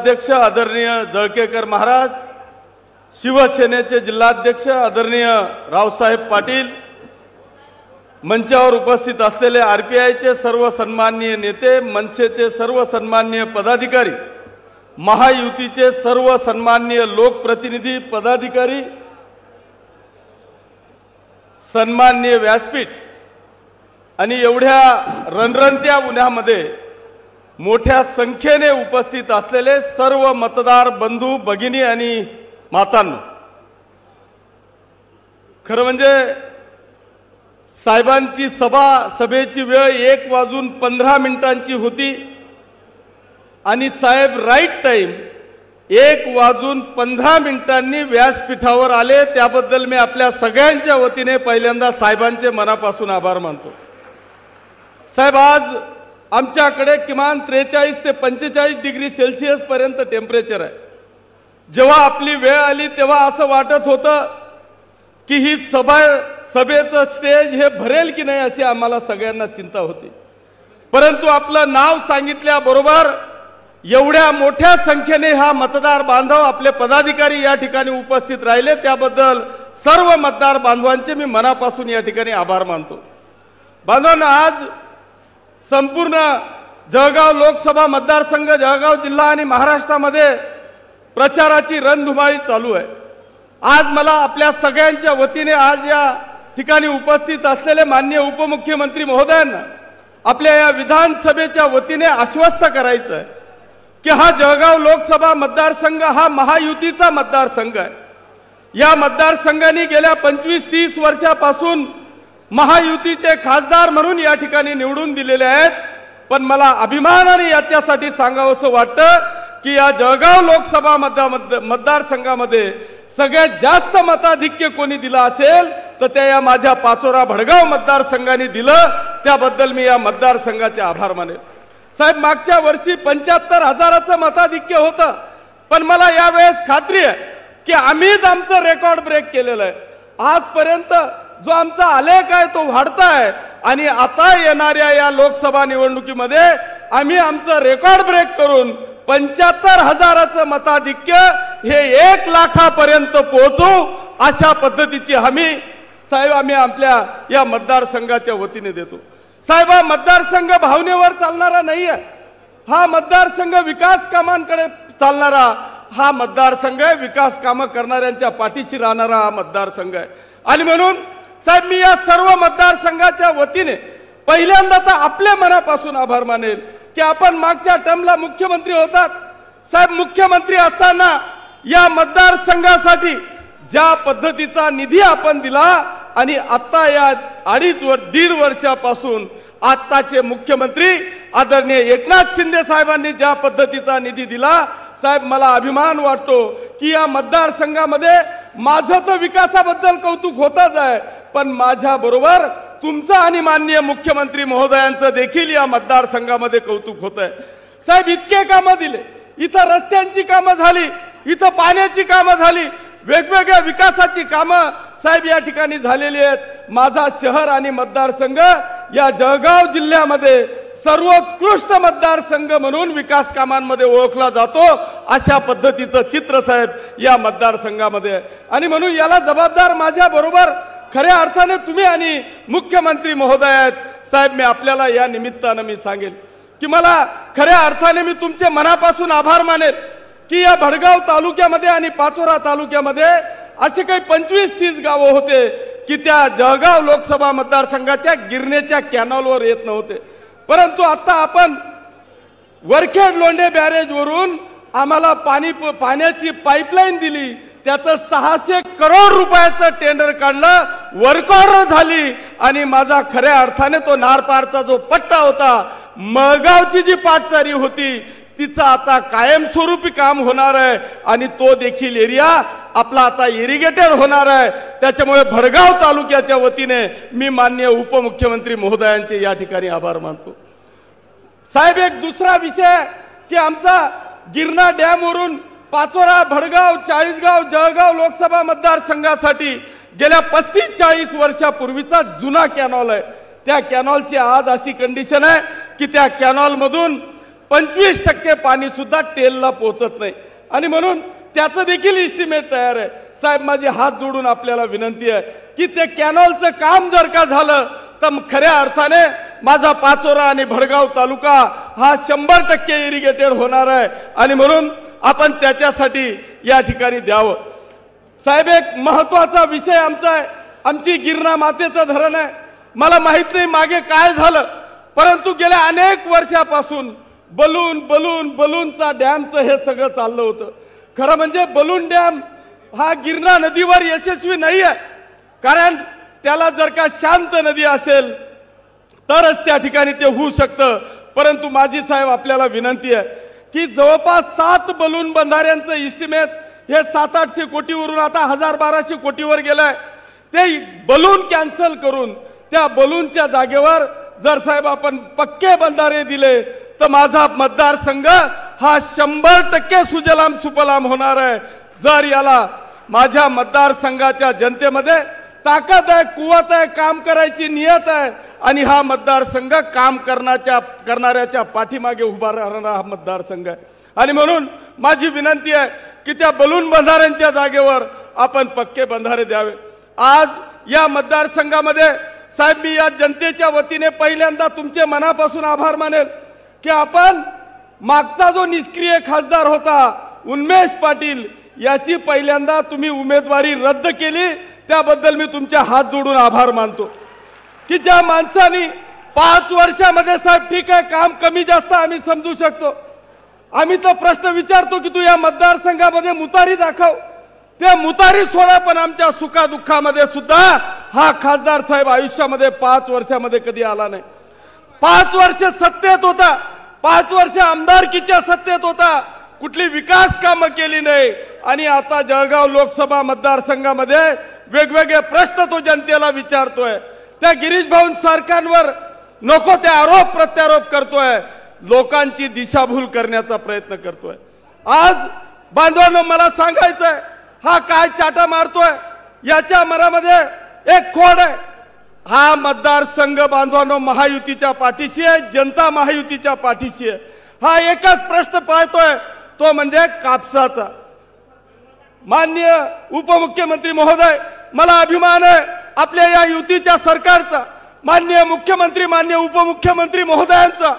जिल्हाध्यक्ष आदरणीय जळकेकर महाराज, शिवसेनेचे जिल्हाध्यक्ष आदरणीय रावसाहेब पाटील, मंचावर उपस्थित असलेले आरपीआयचे सर्व सन्माननीय नेते, मनसेचे सर्व सन्माननीय पदाधिकारी, महायुतीचे सर्व सन्माननीय लोकप्रतिनिधी पदाधिकारी, सन्माननीय व्यासपीठ आणि एवढ्या रणरणत्या उन्हामध्ये मोठ्या संख्येने उपस्थित असलेले सर्व मतदार बंधू भगिनी आणि मातांनो, खरं म्हणजे साहेबांची सभेची वेळ 1:15 होती आणि साहेब राईट टाइम 1:15 व्यासपीठावर आले। त्याबद्दल मी आपल्या सगळ्यांच्या वतीने पहिल्यांदा साहेबांचे मनापासून आभार मानतो। साहेब, आज आमच्याकडे किमान 43 ते 45 डिग्री सेल्सिअस पर्यंत टेम्परेचर आहे। जेव्हा आपली वेळ आली तेव्हा असं वाटत होतं की ही सभेचं स्टेज हे भरेल की नाही अशी आम्हाला सगळ्यांना चिंता होती, परंतु आपलं नाव सांगितल्याबरोबर एवढ्या मोठ्या संख्येने हा मतदार बांधव, आपले पदाधिकारी या ठिकाणी उपस्थित राहिले, त्याबद्दल सर्व मतदार बांधवांचे मी मनापासून या ठिकाणी आभार मानतो। बांधवांनो, आज संपूर्ण जळगाव लोकसभा मतदारसंघ, जळगाव जिल्हा आणि महाराष्ट्रामध्ये प्रचाराची रणधुमाळी चालू आहे। आज मला आपल्या सगळ्यांच्या वतीने आज या ठिकाणी उपस्थित असलेले माननीय उपमुख्यमंत्री महोदयांना आपल्या या विधानसभेच्या वतीने आश्वस्त करायचं आहे की हा जळगाव लोकसभा मतदारसंघ हा महायुतीचा मतदारसंघ आहे। या मतदारसंघाने गेल्या 25-30 वर्षापासून महायुतीचे खासदार म्हणून या ठिकाणी निवडून दिलेले आहेत, पण मला अभिमानाने याच्यासाठी सांगावंसं वाटतं की या जळगाव लोकसभा मतदारसंघामध्ये सगळ्यात जास्त मताधिक्य कोणी दिलं असेल तर त्या या माझ्या पाचोरा भडगाव मतदारसंघाने दिलं। त्याबद्दल मी या मतदारसंघाचे आभार मानेल। साहेब, मागच्या वर्षी 75,000चं मताधिक्य होतं, पण मला यावेळेस खात्री आहे की आम्हीच आमचं रेकॉर्ड ब्रेक केलेलं आहे। आजपर्यंत जो आमचा आलेख आहे तो वाढताय आणि आता येणाऱ्या या लोकसभा निवडणुकीमध्ये आम्ही आमचं रेकॉर्ड ब्रेक करून 75,000चं मताधिक्य हे 1 लाखापर्यंत पोहोचू अशा पद्धतीची हमी साहेब आम्ही आपल्या या मतदारसंघाच्या वतीने देतो। साहेब, हा मतदारसंघ भावनेवर चालणारा नाही आहे, हा मतदारसंघ विकास कामांकडे चालणारा हा मतदारसंघ आहे, विकास कामं करणाऱ्यांच्या पाठीशी राहणारा हा मतदारसंघ आहे। आणि म्हणून साहेब, मी या सर्व मतदारसंघाच्या वतीने पहिल्यांदा तर आपल्या मनापासून आभार मानेल की आपण मागच्या टर्मला मुख्यमंत्री होतात। साहेब, मुख्यमंत्री असताना या मतदारसंघासाठी ज्या पद्धतीचा निधी आपण दिला आणि आता या 2.5 वर्षापासून आताचे मुख्यमंत्री आदरणीय एकनाथ शिंदे साहेबांनी ज्या पद्धतीचा निधी दिला, साहेब मला अभिमान वाटतो की या मतदारसंघामध्ये माझं तर विकासाबद्दल कौतुक होतच आहे, पण माझ्या बरोबर तुमचं आणि माननीय मुख्यमंत्री महोदयांचं देखील या मतदारसंघामध्ये कौतुक होत आहे। साहेब, इतके कामं दिले, इथं रस्त्यांची कामं झाली, इथं पाण्याची कामं झाली, वेगवेगळ्या विकासाची कामं साहेब या ठिकाणी झालेली आहेत। माझा शहर आणि मतदारसंघ या जळगाव जिल्ह्यामध्ये सर्वोत्कृष्ट मतदारसंघ म्हणून विकास कामांमध्ये ओळखला जातो, अशा पद्धतीचं चित्र साहेब या मतदारसंघामध्ये आहे। आणि म्हणून याला जबाबदार माझ्या बरोबर खऱ्या अर्थाने तुम्ही आणि मुख्यमंत्री महोदय आहेत। साहेब, मी आपल्याला या निमित्तानं मी सांगेल की मला खऱ्या अर्थाने मी तुमचे मनापासून आभार मानेल की या भडगाव तालुक्यामध्ये आणि पाचोरा तालुक्यामध्ये असे काही 25-30 गावं होते की त्या जळगाव लोकसभा मतदारसंघाच्या गिरणेच्या कॅनॉलवर येत नव्हते, परंतु आता आपण वरखेड लोंढे बॅरेज वरून आम्हाला पाण्याची पाईपलाईन दिली, त्याचं 600 करोड रुपयाचं टेंडर काढलं, वर्क ऑर्डर झाली आणि माझा खऱ्या अर्थाने तो नारपारचा जो पट्टा होता, मळगावची जी पाटचारी होती, तिचं आता कायमस्वरूपी काम होणार आहे आणि तो देखील एरिया आपला आता इरिगेटेड होणार आहे। त्याच्यामुळे भडगाव तालुक्याच्या वतीने मी माननीय उपमुख्यमंत्री महोदयांचे या ठिकाणी आभार मानतो। साहेब, एक दुसरा विषय की आमचा गिरणा डॅम वरून पाचोरा, भडगाव, चाळीसगाव, जळगाव लोकसभा मतदारसंघासाठी गेल्या 35-40 वर्षापूर्वीचा जुना कॅनॉल आहे। त्या कॅनॉलची आज अशी कंडिशन आहे की त्या कॅनॉल मधून 25% पाणी सुद्धा टेलला पोहोचत नाही आणि म्हणून त्याचं देखील एस्टिमेट तयार आहे। साहेब माझी हात जोडून आपल्याला विनंती आहे की ते कॅनॉलचं काम जर का झालं तर खऱ्या अर्थाने माझा पाचोरा आणि भडगाव तालुका हा 100% इरिगेटेड होणार आहे आणि म्हणून आपण त्याच्यासाठी या ठिकाणी द्यावं। साहेब एक महत्त्वाचा विषय आमचा आहे, आमची गिरणा मातेचं धरण आहे। मला माहित नाही मागे काय झालं, परंतु गेल्या अनेक वर्षापासून बलूनचा डॅमचं हे सगळं चाललं होतं। खरं म्हणजे बलून डॅम हा गिरणा नदीवर यशस्वी नाही आहे, कारण त्याला जर का शांत नदी असेल तरच त्या ठिकाणी ते होऊ शकतं। परंतु माझी साहेब आपल्याला विनंती आहे की जवळपास 7 बलून बंधाऱ्यांचं एस्टिमेट हे 700-800 कोटीवरून आता 1000-1200 कोटीवर गेलाय। ते बलून कॅन्सल करून त्या बलूनच्या जागेवर जर साहेब आपण पक्के बंधारे दिले तर माझा मतदारसंघ हा 100% सुजलाम सुफलाम होणार आहे। जर याला माझ्या मतदारसंघाच्या जनतेमध्ये ताकद आहे, कुवत आहे, काम करायची नियत आहे आणि हा मतदारसंघ काम करणाऱ्याच्या पाठीमागे उभा राहणारा हा मतदारसंघ आहे आणि म्हणून माझी विनंती आहे की त्या बलून बंधाऱ्यांच्या जागेवर आपण पक्के बंधारे द्यावे। आज या मतदारसंघामध्ये साहेब मी या जनतेच्या वतीने पहिल्यांदा तुमचे मनापासून आभार मानेल की आपण मागचा जो निष्क्रिय खासदार होता उन्मेष पाटील याची पहिल्यांदा तुम्ही उमेदवारी रद्द केली, त्याबद्दल मी तुमच्या हात जोडून आभार मानतो की ज्या माणसांनी 5 वर्षामध्ये साहेब ठीक आहे काम कमी जास्त आम्ही समजू शकतो, आम्ही तर प्रश्न विचारतो की तू या मतदारसंघामध्ये मुतारी दाखव, त्या मुतारी सोडा, पण आमच्या सुखादुःखामध्ये सुद्धा हा खासदार साहेब आयुष्यामध्ये 5 वर्षामध्ये कधी आला नाही। 5 वर्ष सत्तेत होता, 5 वर्ष आमदारकीच्या सत्तेत होता, कुठली विकास कामं केली नाही आणि आता जळगाव लोकसभा मतदारसंघामध्ये वेगवेगळे प्रश्न तो जनतेला विचारतोय, त्या गिरीश भाऊ सरकारवर नको ते आरोप प्रत्यारोप करतोय, लोकांची दिशाभूल करण्याचा प्रयत्न करतोय। आज बांधवांनो मला सांगायचंय हा काय चाटा मारतोय, याच्या मनामध्ये एक खोड आहे। हा मतदारसंघ बांधवांनो महायुतीच्या पाठीशी आहे, जनता महायुतीच्या पाठीशी आहे। हा एकच प्रश्न पाहतोय तो म्हणजे कापसाचा। माननीय उपमुख्यमंत्री महोदय मला अभिमान आहे आपल्या या युतीच्या सरकारचा, माननीय मुख्यमंत्री माननीय उपमुख्यमंत्री महोदयांचा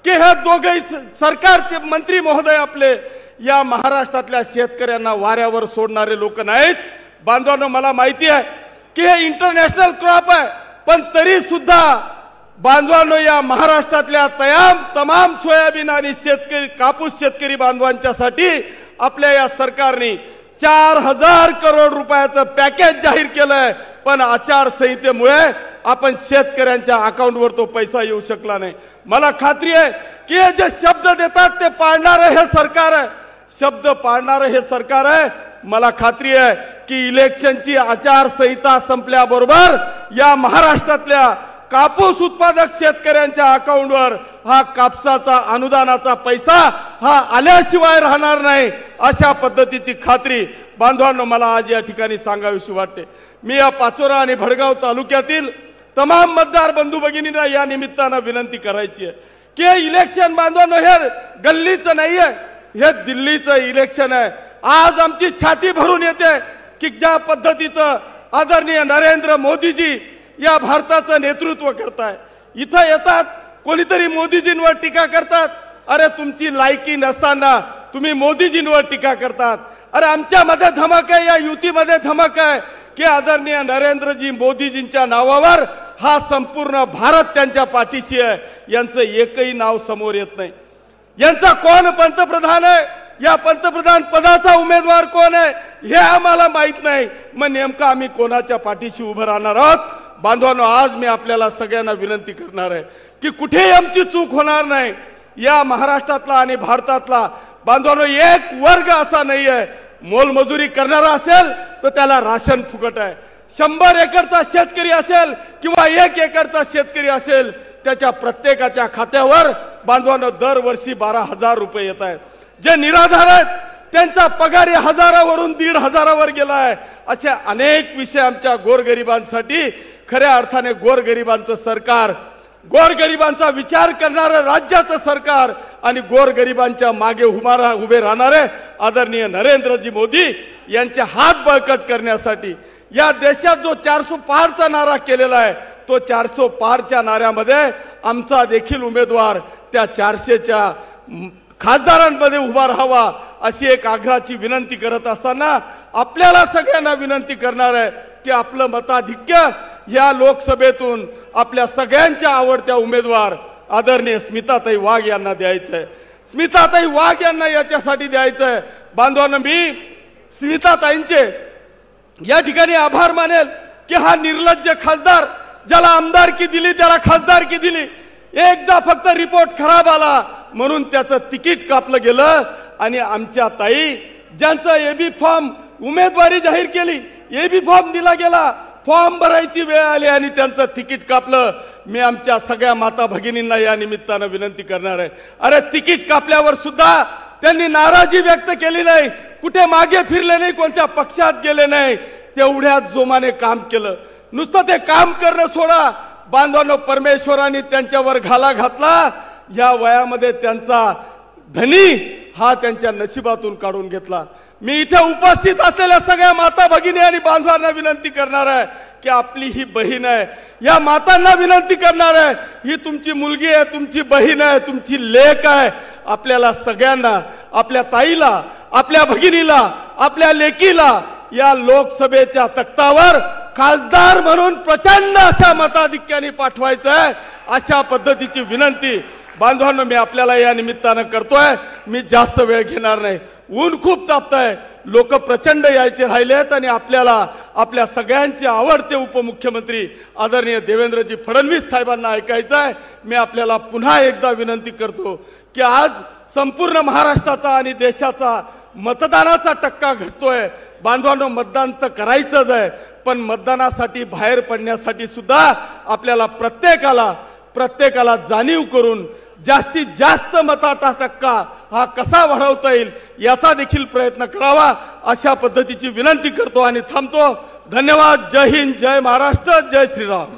की हे दोघे सरकारचे मंत्री महोदय आपले या महाराष्ट्रातल्या शेतकऱ्यांना वाऱ्यावर सोडणारे लोक नाहीत। बांधवांनो मला माहिती आहे की हे इंटरनॅशनल क्रॉप आहे, पण तरी सुद्धा बांधवांनो या महाराष्ट्रातल्या तमाम सोयाबीन आणि शेतकरी कापूस शेतकरी बांधवांच्यासाठी आपल्या या सरकारने 4000 करोड रुपयाचं पॅकेज जाहीर केलंय, पण आचारसंहितेमुळे आपण शेतकऱ्यांच्या अकाउंटवर तो पैसा येऊ शकला नाही। मला खात्री आहे की हे जे शब्द देतात ते पाळणारे हे सरकार आहे, शब्द पाळणारे हे सरकार आहे। मला खात्री आहे की इलेक्शनची आचारसंहिता संपल्याबरोबर या महाराष्ट्रातल्या कापूस उत्पादक शेतकऱ्यांच्या अकाउंटवर हा कापसाचा अनुदानाचा पैसा हा आल्याशिवाय राहणार नाही, अशा पद्धतीची खात्री बांधवांनो मला आज या ठिकाणी सांगावीशी वाटते। मी या पाचोरा आणि भडगाव तालुक्यातील तमाम मतदार बंधू भगिनींना या निमित्तानं विनंती करायची आहे की इलेक्शन बांधवांनो हे गल्लीचं नाहीये, हे दिल्लीचं इलेक्शन आहे। आज आमची छाती भरून येते की ज्या पद्धतीचं आदरणीय नरेंद्र मोदीजी या भारताचं नेतृत्व करताय, इथं येतात कोणीतरी मोदीजींवर टीका करतात, अरे तुमची लायकी नसताना तुम्ही मोदीजींवर टीका करतात। अरे आमच्यामध्ये धमक आहे, या युतीमध्ये धमक आहे की आदरणीय नरेंद्रजी मोदीजींच्या नावावर हा संपूर्ण भारत त्यांच्या पाठीशी आहे, यांचं एकही नाव समोर येत नाही। यांचा कोण पंतप्रधान आहे, या पंतप्रधान पदाचा उमेदवार कोण आहे हे आम्हाला माहित नाही, मग नेमकं आम्ही कोणाच्या पाठीशी उभं राहणार आहोत। बांधवांनो आज मी आपल्याला सगळ्यांना विनंती करणार आहे की कुठेही आमची चूक होणार नाही। या महाराष्ट्रातला आणि भारतातला बांधवांनो एक वर्ग असा नाही आहे, मोलमजुरी करणारा असेल तर त्याला राशन फुकट आहे, 100 एकरचा शेतकरी असेल किंवा 1 एकरचा शेतकरी असेल त्याच्या प्रत्येकाच्या खात्यावर बांधवांनो दरवर्षी 12,000 रुपये येत आहेत। जे निराधार आहेत त्यांचा पगार 1000वरून 1500वर गेला आहे। असे अनेक विषय आमच्या गोरगरिबांसाठी खऱ्या अर्थाने गोरगरिबांचं सरकार गोरगरिबांचा विचार करणारं राज्याचं सरकार आणि गोरगरिबांच्या मागे उभे राहणारे आदरणीय नरेंद्रजी मोदी यांचे हात बळकट करण्यासाठी या देशात जो 400 पारचा नारा केलेला आहे, तो 400 पारच्या नाऱ्यामध्ये आमचा देखील उमेदवार त्या 400च्या खासदारांमध्ये उभा राहावा अशी एक आग्रहाची विनंती करत असताना आपल्याला सगळ्यांना विनंती करणार आहे की आपलं मताधिक्य या लोकसभेतून आपल्या सगळ्यांच्या आवडत्या उमेदवार आदरणीय स्मिताताई वाघ यांना द्यायचं आहे। स्मिताताई वाघ यांना याच्यासाठी द्यायचं आहे। बांधवांनो, मी स्मिताताईंचे या ठिकाणी आभार मानेल की हा निर्लज्ज खासदार ज्याला आमदारकी दिली त्याला खासदारकी दिली, एकदा फक्त रिपोर्ट खराब आला म्हणून त्याचं तिकीट कापलं गेलं आणि आमच्या ताई ज्यांचा एबी फॉर्म उमेदवारी जाहीर केली, एबी फॉर्म दिला गेला, फॉर्म भरायची वेळ आली आणि त्यांचं तिकीट कापलं। मी आमच्या सगळ्या माता भगिनींना या निमित्तानं विनंती करणार आहे, अरे तिकीट कापल्यावर सुद्धा त्यांनी नाराजी व्यक्त केली नाही, कुठे मागे फिरले नाही, कोणत्या पक्षात गेले नाही, तेवढ्याच जोमाने काम केलं। नुसतं ते काम करणं सोडा, बांधवांनो, परमेश्वराने त्यांच्यावर घाला घातला, या वयामध्ये त्यांचा धनी हा त्यांच्या नशिबातून काढून घेतला। मी इथे उपस्थित असलेल्या सगळ्या माता भगिनी आणि बांधवांना विनंती करणार आहे की आपली ही बहीण आहे, या मातांना विनंती करणार आहे, ही तुमची मुलगी आहे, तुमची बहीण आहे, तुमची लेक आहे। आपल्याला सगळ्यांना, आपल्या ताईला, आपल्या भगिनीला, आपल्या लेकीला या लोकसभेच्या तख्तावर खासदार म्हणून प्रचंड अशा मताधिक्याने पाठवायचं आहे, अशा पद्धतीची विनंती बांधवांनो मी आपल्याला या निमित्तानं करतोय। मी जास्त वेळ घेणार नाही, ऊन खूप तापतंय, लोक प्रचंड यायचे राहिलेत आणि आपल्याला आपल्या सगळ्यांचे आवडते उपमुख्यमंत्री आदरणीय देवेंद्रजी फडणवीस साहेबांना ऐकायचं आहे। मी आपल्याला पुन्हा एकदा विनंती करतो की आज संपूर्ण महाराष्ट्राचा आणि देशाचा मतदानाचा टक्का घटतोय। बांधवांनो, मतदान तर करायचंच आहे, पण मतदानासाठी बाहेर पडण्यासाठी सुद्धा आपल्याला प्रत्येकाला जाणीव करून जास्तीत जास्त मताचा टक्का हा कसा वाढवता येईल याचा देखील प्रयत्न करावा, अशा पद्धतीची विनंती करतो आणि थांबतो। धन्यवाद। जय हिंद, जय महाराष्ट्र, जय श्रीराम।